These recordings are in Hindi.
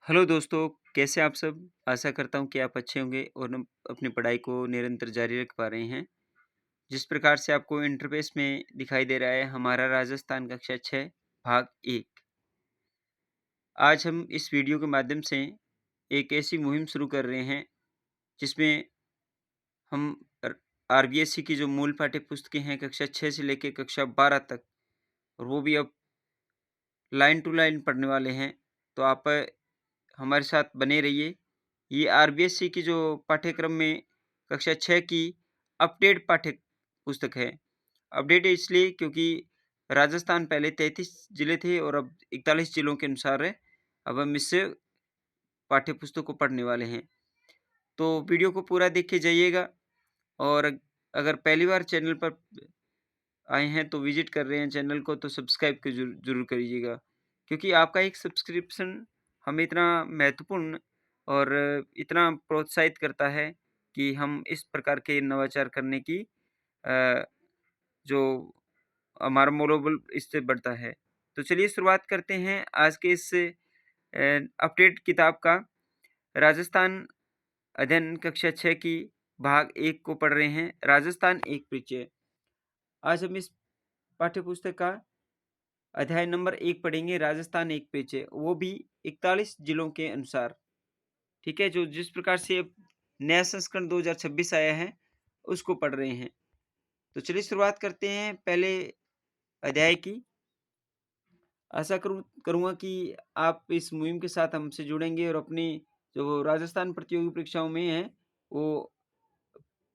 हेलो दोस्तों, कैसे आप सब? आशा करता हूँ कि आप अच्छे होंगे और अपनी पढ़ाई को निरंतर जारी रख पा रहे हैं। जिस प्रकार से आपको इंटरफ़ेस में दिखाई दे रहा है, हमारा राजस्थान कक्षा 6 भाग 1। आज हम इस वीडियो के माध्यम से एक ऐसी मुहिम शुरू कर रहे हैं, जिसमें हम र आरबीएससी की जो मूल पाठ्य पुस्तकें हैं कक्षा 6 से लेके कक्षा 12 तक और वो भी अब लाइन टू लाइन पढ़ने वाले हैं। तो आप हमारे साथ बने रहिए। ये आरबीएससी की जो पाठ्यक्रम में कक्षा 6 की अपडेट पाठ्य पुस्तक है। अपडेट इसलिए क्योंकि राजस्थान पहले 33 जिले थे और अब 41 जिलों के अनुसार है। अब हम इससे पाठ्य पुस्तक को पढ़ने वाले हैं। तो वीडियो को पूरा देख के जाइएगा और अगर पहली बार चैनल पर आए हैं तो विज़िट कर रहे हैं चैनल को तो सब्सक्राइब क ज़रूर करिएगा। क्योंकि आपका एक सब्सक्रिप्शन हमें इतना महत्वपूर्ण और इतना प्रोत्साहित करता है कि हम इस प्रकार के नवाचार करने की अ, जो हमारा मनोबल इससे बढ़ता है। तो चलिए शुरुआत करते हैं आज के इस अपडेट किताब का। राजस्थान अध्ययन कक्षा 6 की भाग 1 को पढ़ रहे हैं, राजस्थान एक परिचय। आज हम इस पाठ्य पुस्तक का अध्याय नंबर 1 पढ़ेंगे, राजस्थान एक पेच है, वो भी 41 जिलों के अनुसार, ठीक है? जो जिस प्रकार से अब नया संस्करण 2026 आया है, उसको पढ़ रहे हैं। तो चलिए शुरुआत करते हैं पहले अध्याय की। आशा करूँगा कि आप इस मुहिम के साथ हमसे जुड़ेंगे और अपनी जो राजस्थान प्रतियोगी परीक्षाओं में हैं, वो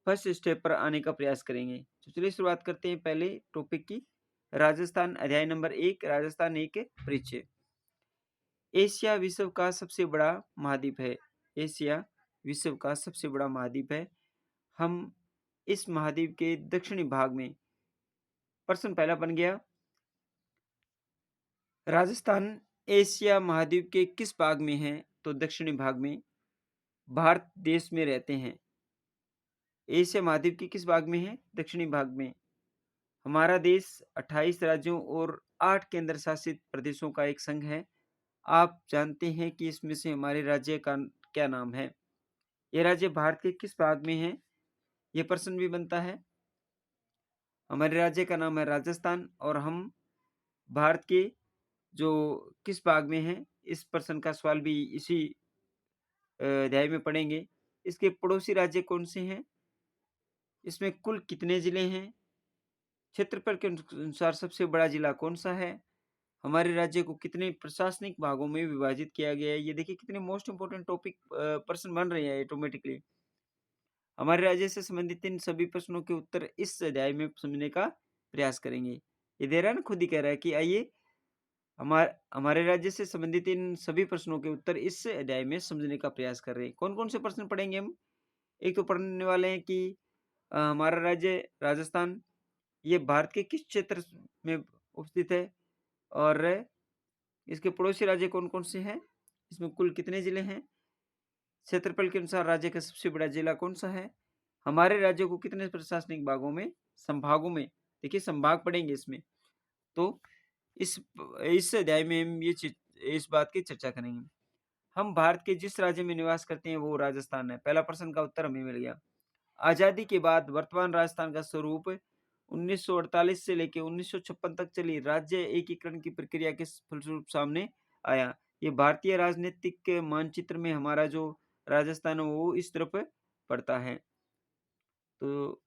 फर्स्ट स्टेप पर आने का प्रयास करेंगे। तो चलिए शुरुआत करते हैं पहले टॉपिक की। राजस्थान अध्याय नंबर 1 राजस्थान एक परिचय। एशिया विश्व का सबसे बड़ा महाद्वीप है। एशिया विश्व का सबसे बड़ा महाद्वीप है। हम इस महाद्वीप के दक्षिणी भाग में प्रश्न पहला बन गया। राजस्थान एशिया महाद्वीप के किस भाग में है? तो दक्षिणी भाग में भारत देश में रहते हैं। एशिया महाद्वीप के किस भाग में है? दक्षिणी भाग में। हमारा देश 28 राज्यों और 8 केंद्र शासित प्रदेशों का एक संघ है। आप जानते हैं कि इसमें से हमारे राज्य का क्या नाम है? ये राज्य भारत के किस भाग में है? ये प्रश्न भी बनता है। हमारे राज्य का नाम है राजस्थान और हम भारत के जो किस भाग में हैं, इस प्रश्न का सवाल भी इसी अध्याय में पढ़ेंगे। इसके पड़ोसी राज्य कौन से हैं? इसमें कुल कितने जिले हैं? क्षेत्रफल के अनुसार सबसे बड़ा जिला कौन-सा है? हमारे राज्य को कितने प्रशासनिक भागों में विभाजित किया गया है? ये देखिए कितने मोस्ट इम्पोर्टेंट टॉपिक प्रश्न बन रहे हैं ऑटोमेटिकली। हमारे राज्य से संबंधित इन सभी प्रश्नों के उत्तर इस अध्याय में समझने का प्रयास करेंगे। ये दे रहा है ना, खुद ही कह रहा है कि आइए हमारे राज्य से संबंधित इन सभी प्रश्नों के उत्तर इस अध्याय में समझने का प्रयास कर रहे हैं। कौन-कौन से प्रश्न पढ़ेंगे हम? एक तो पढ़ने वाले हैं कि हमारा राज्य राजस्थान ये भारत के किस क्षेत्र में उपस्थित है और इसके पड़ोसी राज्य कौन-कौन से हैं? इसमें कुल कितने जिले हैं? क्षेत्रफल के अनुसार राज्य का सबसे बड़ा जिला कौन-सा है? हमारे राज्य को कितने प्रशासनिक भागों में संभागों में देखिए संभाग पढ़ेंगे इसमें। तो इस इस अध्याय में हम ये इस बात की चर्चा करेंगे। हम भारत के जिस राज्य में निवास करते हैं वो राजस्थान है। पहला प्रश्न का उत्तर हमें मिल गया। आज़ादी के बाद वर्तमान राजस्थान का स्वरूप 1948 से लेके 1956 तक चली राज्य एकीकरण की प्रक्रिया के फलस्वरूप सामने आया। ये भारतीय राजनीतिक मानचित्र में हमारा जो राजस्थान है वो इस तरफ पड़ता है। तो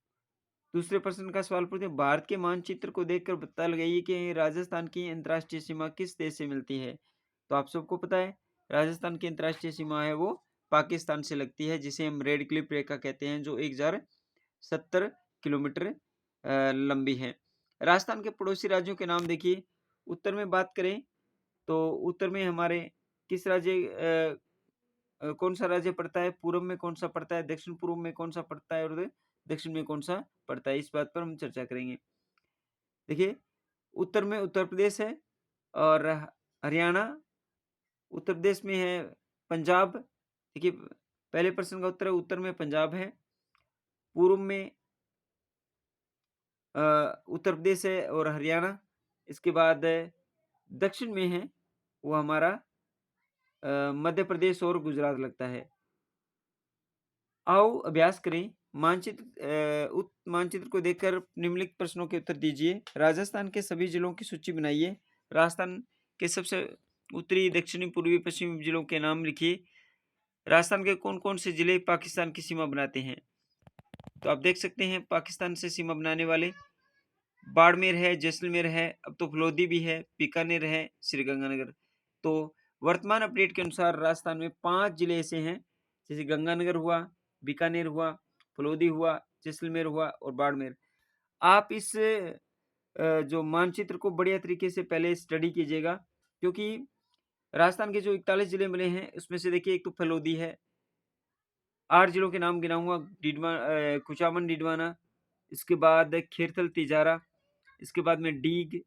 दूसरे प्रश्न का सवाल पूछते हैं, भारत के मानचित्र को देखकर पता लगाइए कि राजस्थान की अंतर्राष्ट्रीय सीमा किस देश से मिलती है? तो आप सबको पता है राजस्थान की अंतर्राष्ट्रीय सीमा है वो पाकिस्तान से लगती है, जिसे हम रेड क्लिफ रेखा कहते हैं, जो 1070 किलोमीटर लंबी है। राजस्थान के पड़ोसी राज्यों के नाम देखिए। उत्तर में बात करें तो उत्तर में हमारे किस राज्य कौन सा राज्य पड़ता है? पूर्व में कौन सा पड़ता है? दक्षिण पूर्व में कौन सा पड़ता है और दक्षिण में कौन सा पड़ता है? इस बात पर हम चर्चा करेंगे। देखिए, उत्तर में उत्तर प्रदेश है और हरियाणा, उत्तर प्रदेश में है पंजाब। देखिए, पहले प्रश्न का उत्तर है उत्तर में पंजाब है, पूर्व में उत्तर प्रदेश है और हरियाणा। इसके बाद दक्षिण में है वो हमारा मध्य प्रदेश और गुजरात लगता है। आओ अभ्यास करें। मानचित्र को देखकर निम्नलिखित प्रश्नों के उत्तर दीजिए। राजस्थान के सभी जिलों की सूची बनाइए। राजस्थान के सबसे उत्तरी, दक्षिणी, पूर्वी, पश्चिमी जिलों के नाम लिखिए। राजस्थान के कौन-कौन से जिले पाकिस्तान की सीमा बनाते हैं? तो आप देख सकते हैं पाकिस्तान से सीमा बनाने वाले बाड़मेर है, जैसलमेर है, अब तो फलोदी भी है, बीकानेर है, श्रीगंगानगर। तो वर्तमान अपडेट के अनुसार राजस्थान में 5 जिले ऐसे हैं, जैसे गंगानगर हुआ, बीकानेर हुआ, फलोदी हुआ, जैसलमेर हुआ और बाड़मेर। आप इस जो मानचित्र को बढ़िया तरीके से पहले स्टडी कीजिएगा, क्योंकि राजस्थान के जो 41 जिले बने हैं, उसमें से देखिए एक तो फलोदी है। 8 जिलों के नाम गिनाऊँगा, कुचामन, डिडवाना, इसके बाद खेरथल, तिजारा, इसके बाद में डीग,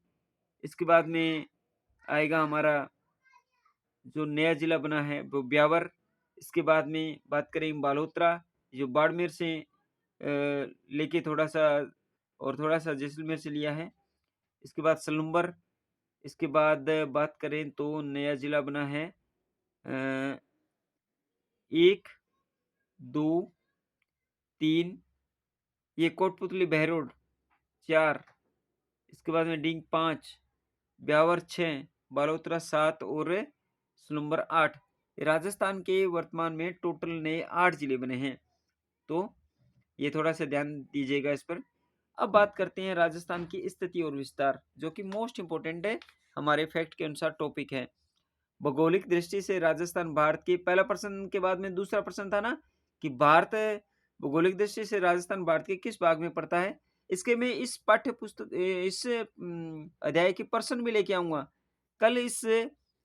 इसके बाद में आएगा हमारा जो नया जिला बना है वो ब्यावर। इसके बाद में बात करें बालोतरा, जो बाड़मेर से लेके थोड़ा-सा और थोड़ा-सा जैसलमेर से लिया है। इसके बाद सलुम्बर, इसके बाद बात करें तो नया जिला बना है 1, 2, 3, ये कोटपुतली बहरोड 4, इसके बाद में डींग 5, ब्यावर 6, बालोतरा 7 और सलुम्बर 8। राजस्थान के वर्तमान में टोटल नए 8 जिले बने हैं। तो ये थोड़ा-सा ध्यान दीजिएगा इस पर। अब बात करते हैं राजस्थान की स्थिति और विस्तार, जो कि मोस्ट इम्पोर्टेंट है, हमारे फैक्ट के अनुसार टॉपिक है। भौगोलिक दृष्टि से राजस्थान भारत की पहला प्रश्न के बाद में दूसरा प्रश्न था ना कि भारत भौगोलिक दृष्टि से राजस्थान भारत के किस भाग में पड़ता है। इसके मैं इस पाठ्य पुस्तक इस अध्याय के प्रश्न भी लेके आऊंगा। कल इस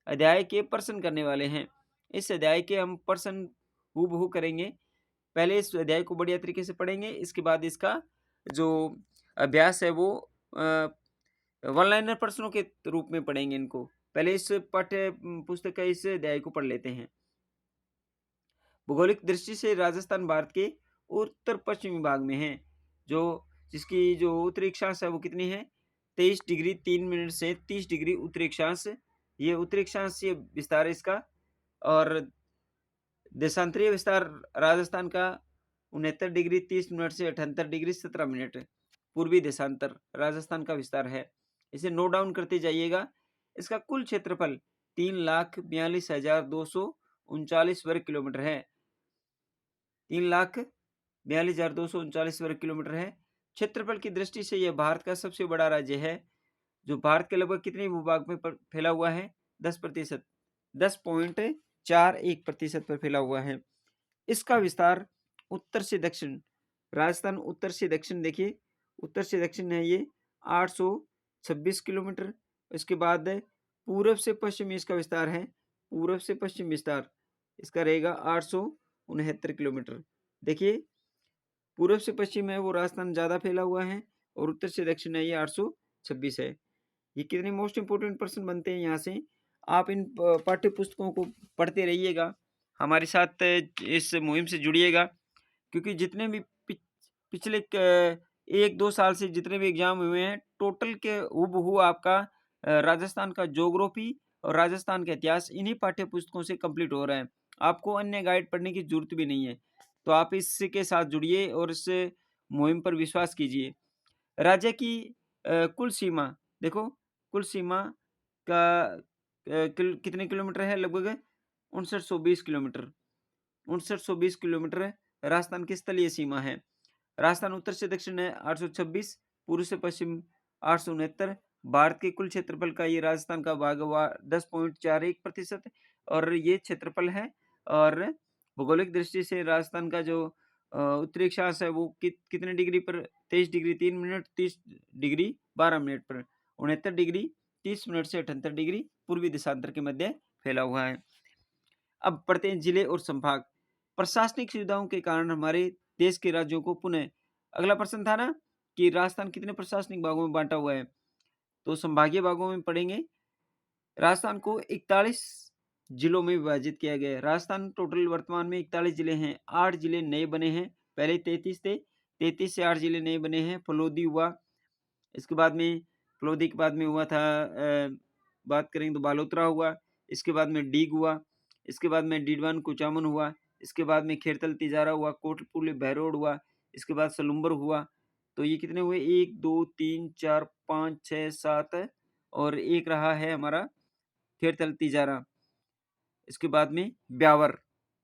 अध्याय के प्रश्न करने वाले हैं। इस अध्याय के हम प्रश्न हूबहू करेंगे। पहले इस अध्याय को बढ़िया तरीके से पढ़ेंगे, इसके बाद इसका जो अभ्यास है वो वन लाइनर प्रश्नों के रूप में पढ़ेंगे इनको। पहले इस पाठ्य पुस्तक का इस अध्याय को पढ़ लेते हैं। भौगोलिक दृष्टि से राजस्थान भारत के उत्तर पश्चिमी भाग में है, जो जिसकी जो उत्तरी अक्षांश है वो कितनी है 23 डिग्री 3 मिनट से 30 डिग्री उत्तरी अक्षांश। ये उत्तरी अक्षांश ये विस्तार है इसका। और देशांतरीय विस्तार राजस्थान का 69 डिग्री 30 मिनट से 78 डिग्री 17 मिनट पूर्वी देशांतर राजस्थान का विस्तार है। इसे नोट डाउन करते जाइएगा। इसका कुल क्षेत्रफल 3,42,239 वर्ग किलोमीटर है। 3,42,239 वर्ग किलोमीटर है। क्षेत्रफल की दृष्टि से यह भारत का सबसे बड़ा राज्य है, जो भारत के लगभग कितने भूभाग में फैला हुआ है 10%, 10.41% पर फैला हुआ है। इसका विस्तार उत्तर से दक्षिण, राजस्थान उत्तर से दक्षिण देखिए, उत्तर से दक्षिण है ये 826 किलोमीटर। इसके बाद पूर्व से पश्चिम इसका विस्तार है, पूर्व से पश्चिम विस्तार इसका रहेगा 869 किलोमीटर। देखिए पूर्व से पश्चिम है वो राजस्थान ज़्यादा फैला हुआ है और उत्तर से दक्षिण है ये 826 है। ये कितने मोस्ट इंपोर्टेंट प्रश्न बनते हैं यहाँ से। आप इन पाठ्य पुस्तकों को पढ़ते रहिएगा, हमारे साथ इस मुहिम से जुड़िएगा, क्योंकि जितने भी पिछले 1-2 साल से जितने भी एग्जाम हुए हैं टोटल के हूबहू आपका राजस्थान का ज्योग्राफी और राजस्थान का इतिहास इन्हीं पाठ्य पुस्तकों से कंप्लीट हो रहा है। आपको अन्य गाइड पढ़ने की जरूरत भी नहीं है। तो आप इसके साथ जुड़िए और इस मुहिम पर विश्वास कीजिए। राज्य की कुल सीमा देखो, कुल सीमा का कितने किलोमीटर है, लगभग 5920 किलोमीटर। 5920 किलोमीटर राजस्थान की स्थलीय सीमा है। राजस्थान उत्तर से दक्षिण है 826, पूर्व से पश्चिम 869। भारत के कुल क्षेत्रफल का ये राजस्थान का भाग हुआ 10.41% और ये क्षेत्रफल है। और भौगोलिक दृष्टि से राजस्थान का जो उत्तरी अक्षांश है वो कितने डिग्री पर 23 डिग्री 3 मिनट 30 डिग्री 12 मिनट पर 69 डिग्री 30 मिनट से 78 डिग्री पूर्वी देशांतर के मध्य फैला हुआ है। अब पढ़ते हैं जिले और संभाग। प्रशासनिक सुविधाओं के कारण हमारे देश के राज्यों को पुनः, अगला प्रश्न था ना कि राजस्थान कितने प्रशासनिक भागों में बांटा हुआ है, तो संभागीय भागों में पढ़ेंगे। राजस्थान को 41 जिलों में विभाजित किया गया है। राजस्थान टोटल वर्तमान में 41 जिले हैं, 8 जिले नए बने हैं, पहले 33 थे, 33 से 8 जिले नए बने हैं। फलोदी हुआ, इसके बाद में फलोदी के बाद में हुआ था बात करेंगे तो बालोतरा हुआ, इसके बाद में डीग हुआ, इसके बाद में डीडवान कुचामन हुआ, इसके बाद में खेरतल तिजारा हुआ, कोटपुतली बहरोड हुआ, इसके बाद सलुम्बर हुआ। तो ये कितने हुए 1, 2, 3, 4, 5, 6, 7 और एक रहा है हमारा खेरतल तिजारा। इसके बाद में ब्यावर,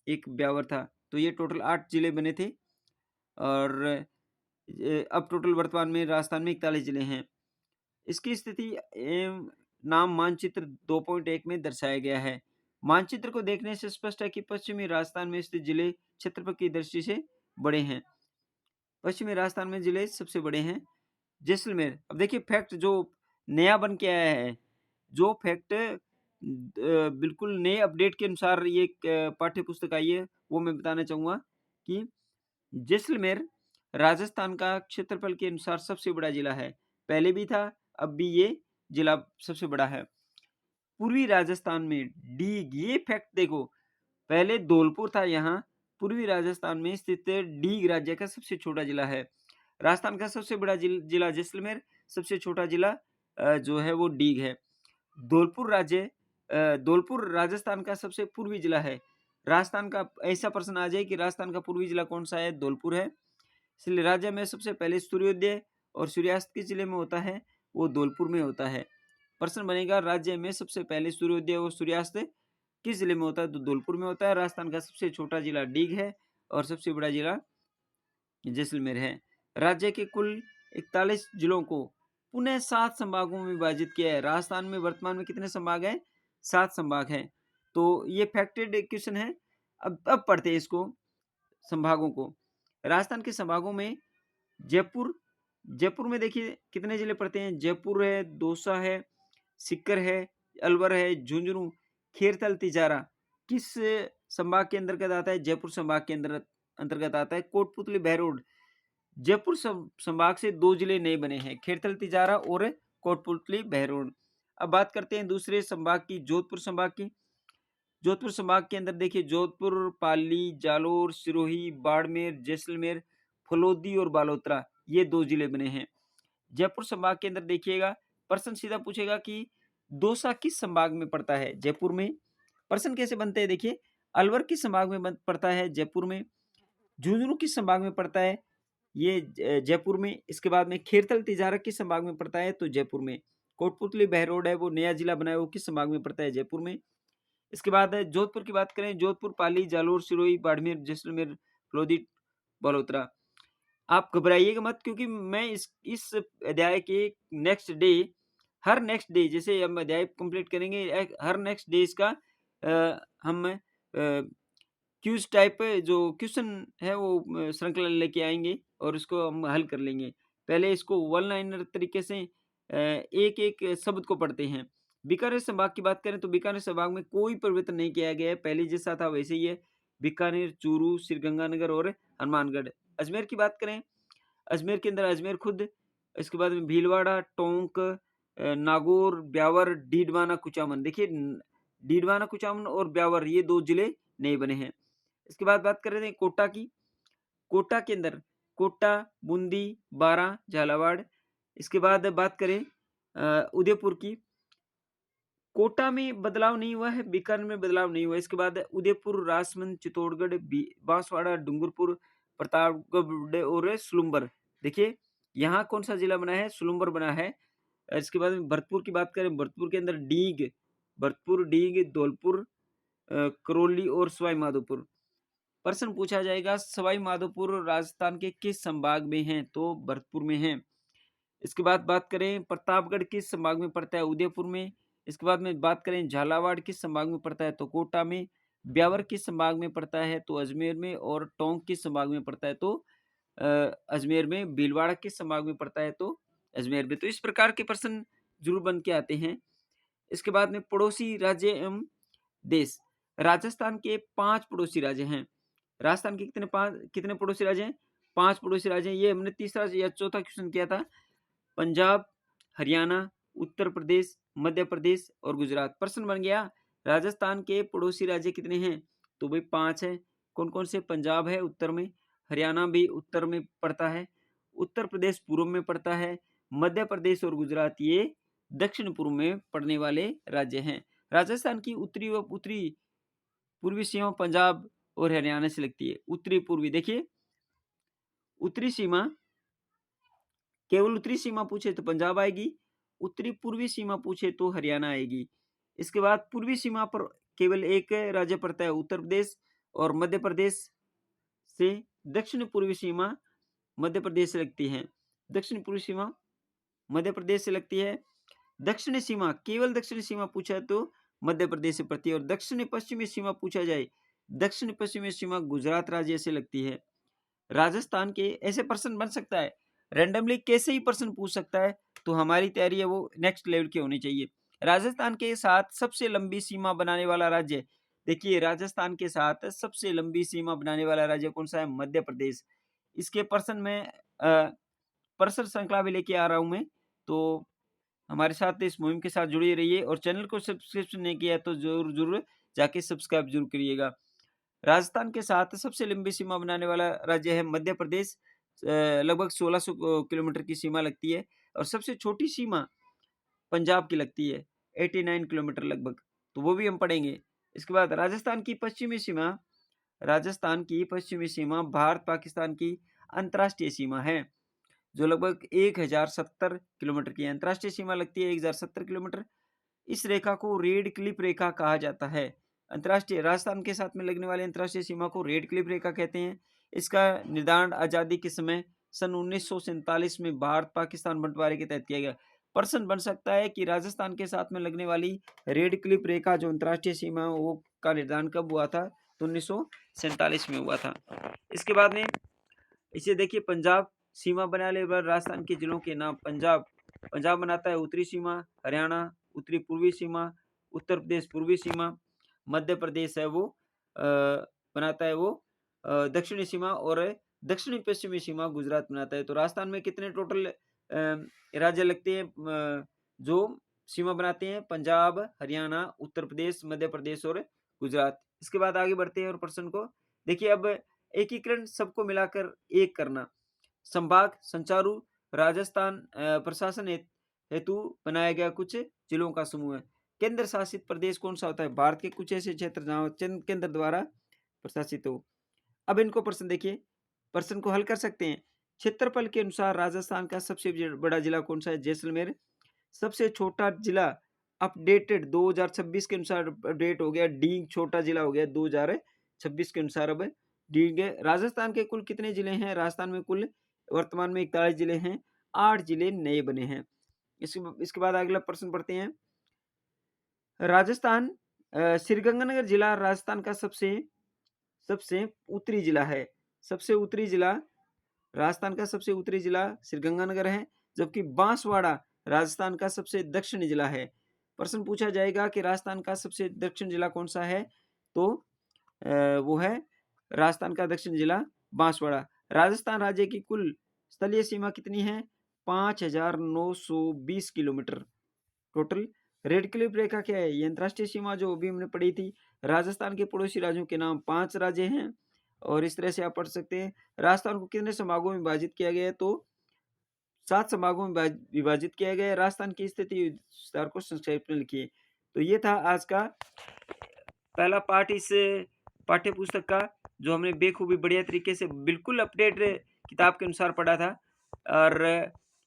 एक ब्यावर था। तो ये टोटल 8 जिले बने थे और अब टोटल वर्तमान में राजस्थान में 41 जिले हैं। इसकी स्थिति एवं नाम मानचित्र 2.1 में दर्शाया गया है। मानचित्र को देखने से स्पष्ट है कि पश्चिमी राजस्थान में स्थित जिले क्षेत्रफल की दृष्टि से बड़े हैं। पश्चिमी राजस्थान में जिले सबसे बड़े हैं। जैसलमेर, अब देखिए फैक्ट जो नया बन के आया है, जो फैक्ट बिल्कुल नए अपडेट के अनुसार ये पाठ्य पुस्तक आई है, वो मैं बताना चाहूँगा कि जैसलमेर राजस्थान का क्षेत्रफल के अनुसार सबसे बड़ा जिला है। पहले भी था, अब भी ये जिला सबसे बड़ा है। पूर्वी राजस्थान में डीग, ये फैक्ट देखो, पहले धौलपुर था, यहाँ पूर्वी राजस्थान में स्थित डीग राज्य का सबसे छोटा जिला है। राजस्थान का सबसे बड़ा जिला जैसलमेर, सबसे छोटा जिला जो है वो डीग है। धौलपुर राजस्थान का सबसे पूर्वी जिला है। राजस्थान का ऐसा प्रश्न आ जाए कि राजस्थान का पूर्वी जिला कौन सा है, धौलपुर है। इसलिए राज्य में सबसे पहले सूर्योदय और सूर्यास्त किस जिले में होता है, वो धौलपुर में होता है। प्रश्न बनेगा राज्य में सबसे पहले सूर्योदय और सूर्यास्त किस जिले में होता है, तो धौलपुर में होता है। राजस्थान का सबसे छोटा जिला डीग है और सबसे बड़ा जिला जैसलमेर है। राज्य के कुल 41 जिलों को पुनः 7 संभागों में विभाजित किया है। राजस्थान में वर्तमान में कितने संभाग हैं, 7 संभाग हैं। तो ये फैक्टेड क्वेश्चन है। अब पढ़ते हैं इसको, संभागों को। राजस्थान के संभागों में जयपुर में देखिए कितने जिले पड़ते हैं, जयपुर है, दौसा है, सीकर है, अलवर है, झुंझुनू, खेरथल, तिजारा किस संभाग के अंतर्गत आता है, जयपुर संभाग के अंतर्गत आता है। कोटपुतली बहरोड जयपुर संभाग से 2 जिले नए बने हैं, खेरथल तिजारा और कोटपुतली बहरोड। अब बात करते हैं दूसरे संभाग की, जोधपुर संभाग की। जोधपुर संभाग के अंदर देखिए जोधपुर, पाली, जालोर, सिरोही, बाड़मेर, जैसलमेर, फलोदी और बालोतरा, ये 2 जिले बने हैं। जयपुर संभाग के अंदर देखिएगा, प्रश्न सीधा पूछेगा कि दौसा किस संभाग में पड़ता है, जयपुर में। प्रश्न कैसे बनते हैं देखिए, अलवर किस संभाग में पड़ता है, जयपुर में। झुंझुनू किस संभाग में पड़ता है, ये जयपुर में। इसके बाद में खेरथल तिजारा किस संभाग में पड़ता है, तो जयपुर में। कोटपुतली बहरोड है, वो नया जिला बना है, वो किस संभाग में पड़ता है, जयपुर में। इसके बाद जोधपुर की बात करें, जोधपुर, पाली, जालोर, सिरोही, बाड़मेर, जैसलमेर, लोधी, बलोत्रा। आप घबराइएगा मत, क्योंकि मैं इस अध्याय के हर नेक्स्ट डे जैसे हम अध्याय कंप्लीट करेंगे, हर नेक्स्ट डे इसका हम क्यूज टाइप जो क्वेश्चन है वो श्रृंखला लेके आएंगे और उसको हम हल कर लेंगे। पहले इसको वन लाइनर तरीके से एक एक शब्द को पढ़ते हैं। बीकानेर संभाग की बात करें तो बीकानेर संभाग में कोई परिवर्तन नहीं किया गया है, पहले जैसा था वैसे ही है। बीकानेर, चूरू, श्रीगंगानगर और हनुमानगढ़। अजमेर की बात करें, अजमेर के अंदर अजमेर खुद, इसके बाद में भीलवाड़ा, टोंक, नागौर, ब्यावर, डीडवाना, कुचामन। देखिए डीडवाना, कुचामन और ब्यावर ये 2 जिले नए बने हैं। इसके बाद बात कर रहे थे कोटा की। कोटा के अंदर कोटा, बूंदी, बारां, झालावाड़। इसके बाद बात करें उदयपुर की, कोटा में बदलाव नहीं हुआ है, बीकानेर में बदलाव नहीं हुआ। इसके बाद उदयपुर, राजसमंद, चित्तौड़गढ़, बांसवाड़ा, डूंगरपुर, प्रतापगढ़ और सुलुम्बर। देखिए यहाँ कौन सा जिला बना है, सुलुम्बर बना है। इसके बाद भरतपुर की बात करें, भरतपुर के अंदर भरतपुर, डीग, धौलपुर, करौली और सवाई माधोपुर। प्रश्न पूछा जाएगा सवाई माधोपुर राजस्थान के किस संभाग में है, तो भरतपुर में है। इसके बाद बात करें प्रतापगढ़ किस संभाग में पड़ता है, उदयपुर में। इसके बाद में बात करें झालावाड़ किस संभाग में पड़ता है, तो कोटा में। ब्यावर किस संभाग में पड़ता है, तो अजमेर में। और टोंक किस संभाग में पड़ता है, तो अजमेर में। भीलवाड़ा किस संभाग में पड़ता है, तो अजमेर में। तो इस प्रकार के प्रश्न जरूर बन के आते हैं। इसके बाद में पड़ोसी राज्य एवं देश। राजस्थान के 5 पड़ोसी राज्य हैं। राजस्थान के कितने पड़ोसी राज्य हैं, 5 पड़ोसी राज्य हैं। ये हमने तीसरा या चौथा क्वेश्चन किया था। पंजाब, हरियाणा, उत्तर प्रदेश, मध्य प्रदेश और गुजरात। प्रश्न बन गया राजस्थान के पड़ोसी राज्य कितने हैं, तो भाई 5 है। कौन कौन से, पंजाब है उत्तर में, हरियाणा भी उत्तर में पड़ता है, उत्तर प्रदेश पूर्व में पड़ता है, मध्य प्रदेश और गुजरात ये दक्षिण पूर्व में पड़ने वाले राज्य हैं। राजस्थान की उत्तरी पूर्वी सीमा पंजाब और हरियाणा से लगती है। उत्तरी पूर्वी देखिए, उत्तरी सीमा केवल उत्तरी सीमा पूछे तो पंजाब आएगी, उत्तरी पूर्वी सीमा पूछे तो हरियाणा आएगी। इसके बाद पूर्वी सीमा पर केवल एक राज्य पड़ता है उत्तर प्रदेश, और मध्य प्रदेश से दक्षिण पूर्वी सीमा मध्य प्रदेश से लगती है। दक्षिण पूर्वी सीमा मध्य प्रदेश से लगती है। दक्षिणी सीमा, केवल दक्षिणी सीमा पूछा तो मध्य प्रदेश से पड़ती है, और दक्षिणी पश्चिमी सीमा पूछा जाए, दक्षिण पश्चिमी सीमा गुजरात राज्य से लगती है। राजस्थान के ऐसे प्रश्न बन सकता है, रैंडमली कैसे ही प्रश्न पूछ सकता है, तो हमारी तैयारी है वो नेक्स्ट लेवल की होनी चाहिए। राजस्थान के साथ सबसे लंबी सीमा बनाने वाला राज्य, देखिए राजस्थान के साथ सबसे लंबी सीमा बनाने वाला राज्य कौन सा है? मध्य प्रदेश। इसके प्रश्न में प्रश्न श्रृंखला भी लेके आ रहा हूं मैं, तो हमारे साथ इस मुहिम के साथ जुड़े रहिए, और चैनल को सब्सक्रिप्शन नहीं किया तो जरूर जरूर जाके सब्सक्राइब जरूर करिएगा। राजस्थान के साथ सबसे लंबी सीमा बनाने वाला राज्य है मध्य प्रदेश। लगभग 1600 किलोमीटर की सीमा लगती है, और सबसे छोटी सीमा पंजाब की लगती है 89 किलोमीटर लगभग, तो वो भी हम पढ़ेंगे। इसके बाद राजस्थान की पश्चिमी सीमा भारत पाकिस्तान की अंतर्राष्ट्रीय सीमा है, जो लगभग 1070 किलोमीटर की अंतर्राष्ट्रीय सीमा लगती है, 1070 किलोमीटर। इस रेखा को रेड क्लिफ रेखा कहा जाता है। अंतर्राष्ट्रीय राजस्थान के साथ में लगने वाली अंतर्राष्ट्रीय सीमा को रेड क्लिफ रेखा कहते हैं। इसका निर्धारण आजादी के समय सन 1947 में भारत पाकिस्तान बंटवारे के तहत किया गया। प्रश्न बन सकता है कि राजस्थान के साथ में लगने वाली रेड क्लिफ रेखा जो अंतर्राष्ट्रीय सीमा है वो का निर्धारण कब हुआ था? तो 1947 में हुआ था। इसके बाद में इसे देखिए, पंजाब सीमा बनाने वाले राजस्थान के जिलों के नाम। पंजाब बनाता है उत्तरी सीमा, हरियाणा उत्तरी पूर्वी सीमा, उत्तर प्रदेश पूर्वी सीमा, मध्य प्रदेश है वो बनाता है वो दक्षिणी सीमा, और दक्षिणी पश्चिमी सीमा गुजरात बनाता है। तो राजस्थान में कितने टोटल राज्य लगते हैं जो सीमा बनाते हैं? पंजाब, हरियाणा, उत्तर प्रदेश, मध्य प्रदेश और गुजरात। इसके बाद आगे बढ़ते हैं और प्रश्न को देखिए। अब एकीकरण सबको मिलाकर एक करना। संभाग संचारू राजस्थान प्रशासन हेतु बनाया गया कुछ जिलों का समूह है। केंद्र शासित प्रदेश कौन सा होता है? भारत के कुछ ऐसे क्षेत्र जहां केंद्र द्वारा प्रशासित हो। अब इनको प्रश्न देखिए, प्रश्न को हल कर सकते हैं। क्षेत्रफल के अनुसार राजस्थान का सबसे बड़ा जिला कौन सा है? जैसलमेर। सबसे छोटा जिला अपडेटेड 2026 के अनुसार अपडेट हो गया, डींग छोटा जिला हो गया 2026 के अनुसार। अब डींग है। राजस्थान के कुल कितने जिले हैं? राजस्थान में कुल वर्तमान में 41 जिले हैं, 8 जिले नए बने हैं। इसके बाद अगला प्रश्न पढ़ते हैं। राजस्थान श्रीगंगानगर जिला राजस्थान का सबसे सबसे उत्तरी जिला है। सबसे उत्तरी जिला राजस्थान का सबसे उत्तरी जिला श्रीगंगानगर है, जबकि बांसवाड़ा राजस्थान का सबसे दक्षिणी जिला है। प्रश्न पूछा जाएगा कि राजस्थान का सबसे दक्षिण जिला कौन सा है? तो वो है राजस्थान का दक्षिण जिला बांसवाड़ा। राजस्थान राज्य की कुल स्थलीय सीमा कितनी है? 5920 किलोमीटर टोटल। रेड क्लिफ रेखा क्या है? ये अंतर्राष्ट्रीय सीमा जो अभी हमने पढ़ी थी। राजस्थान के पड़ोसी राज्यों के नाम 5 राज्य हैं, और इस तरह से आप पढ़ सकते हैं। राजस्थान को कितने संभागों में विभाजित किया गया है? तो 7 संभागों में विभाजित किया गया है। राजस्थान की स्थिति विस्तार को संक्षेप में लिखिए। तो ये था आज का पहला पार्ट इस पाठ्य पुस्तक का, जो हमने बेखूबी बढ़िया तरीके से बिल्कुल अपडेट किताब के अनुसार पढ़ा था। और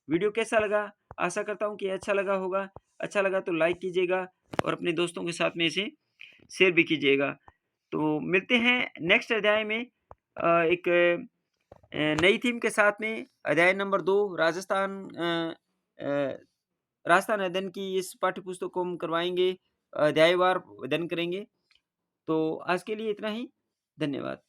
वीडियो कैसा लगा? आशा करता हूँ कि अच्छा लगा होगा। अच्छा लगा तो लाइक कीजिएगा, और अपने दोस्तों के साथ में इसे शेयर भी कीजिएगा। तो मिलते हैं नेक्स्ट अध्याय में एक नई थीम के साथ में। अध्याय नंबर 2 राजस्थान अध्ययन की इस पाठ्य पुस्तक को हम करवाएंगे, अध्यायवार अध्ययन करेंगे। तो आज के लिए इतना ही। धन्यवाद।